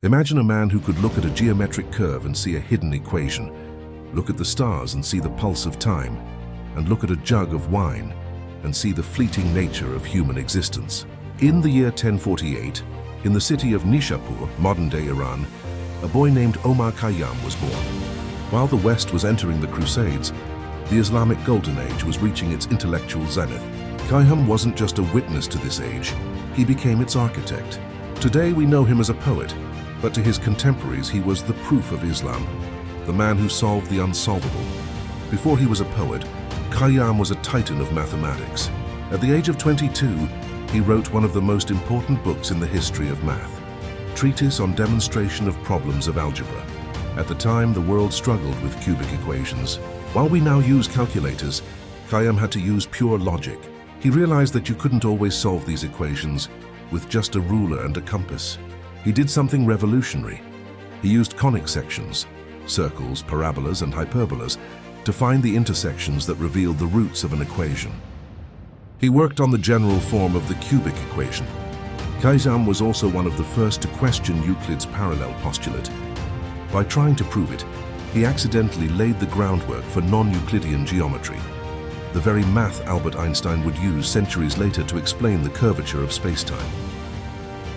Imagine a man who could look at a geometric curve and see a hidden equation, look at the stars and see the pulse of time, and look at a jug of wine and see the fleeting nature of human existence. In the year 1048, in the city of Nishapur, modern-day Iran, a boy named Omar Khayyam was born. While the West was entering the Crusades, the Islamic Golden Age was reaching its intellectual zenith. Khayyam wasn't just a witness to this age, he became its architect. Today we know him as a poet, but to his contemporaries he was the proof of Islam, the man who solved the unsolvable. Before he was a poet, Khayyam was a titan of mathematics. At the age of 22, he wrote one of the most important books in the history of math, Treatise on Demonstration of Problems of Algebra. At the time, the world struggled with cubic equations. While we now use calculators, Khayyam had to use pure logic. He realized that you couldn't always solve these equations with just a ruler and a compass. He did something revolutionary. He used conic sections, circles, parabolas, and hyperbolas to find the intersections that revealed the roots of an equation. He worked on the general form of the cubic equation. Khayyam was also one of the first to question Euclid's parallel postulate. By trying to prove it, he accidentally laid the groundwork for non-Euclidean geometry, the very math Albert Einstein would use centuries later to explain the curvature of space-time.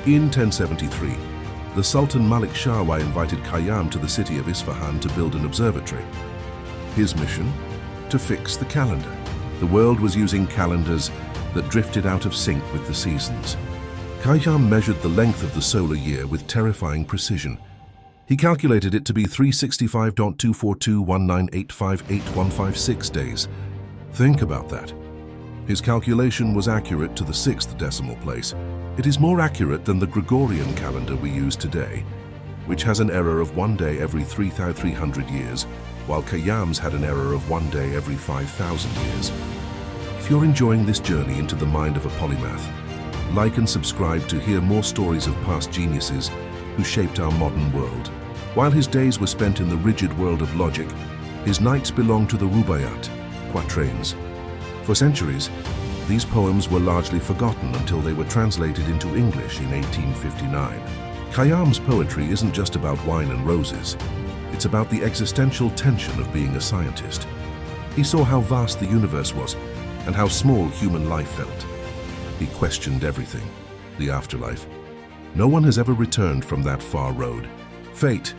In 1073, the Sultan Malik Shah invited Khayyam to the city of Isfahan to build an observatory. His mission? To fix the calendar. The world was using calendars that drifted out of sync with the seasons. Khayyam measured the length of the solar year with terrifying precision. He calculated it to be 365.24219858156 days. Think about that. His calculation was accurate to the 6th decimal place. It is more accurate than the Gregorian calendar we use today, which has an error of 1 day every 3,300 years, while Khayyam's had an error of 1 day every 5,000 years. If you're enjoying this journey into the mind of a polymath, like and subscribe to hear more stories of past geniuses who shaped our modern world. While his days were spent in the rigid world of logic, his nights belonged to the rubaiyat, quatrains. For centuries, these poems were largely forgotten until they were translated into English in 1859. Khayyam's poetry isn't just about wine and roses. It's about the existential tension of being a scientist. He saw how vast the universe was and how small human life felt. He questioned everything, the afterlife. No one has ever returned from that far road. Fate,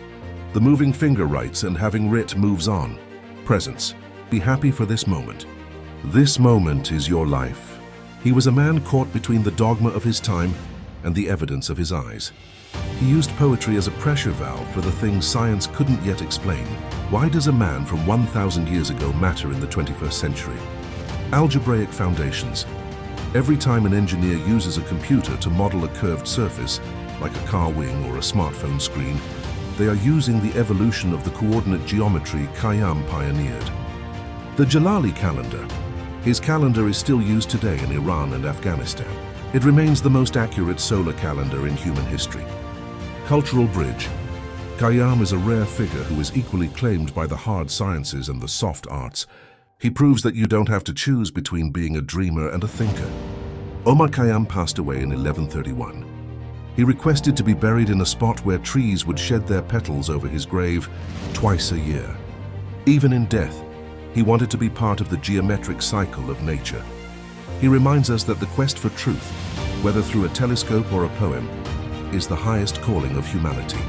the moving finger writes, and having writ moves on. Presence, be happy for this moment. This moment is your life. He was a man caught between the dogma of his time and the evidence of his eyes. He used poetry as a pressure valve for the things science couldn't yet explain. Why does a man from 1,000 years ago matter in the 21st century? Algebraic foundations. Every time an engineer uses a computer to model a curved surface, like a car wing or a smartphone screen, they are using the evolution of the coordinate geometry Khayyam pioneered. The Jalali calendar. His calendar is still used today in Iran and Afghanistan. It remains the most accurate solar calendar in human history. Cultural bridge. Khayyam is a rare figure who is equally claimed by the hard sciences and the soft arts. He proves that you don't have to choose between being a dreamer and a thinker. Omar Khayyam passed away in 1131. He requested to be buried in a spot where trees would shed their petals over his grave twice a year. Even in death, he wanted to be part of the geometric cycle of nature. He reminds us that the quest for truth, whether through a telescope or a poem, is the highest calling of humanity.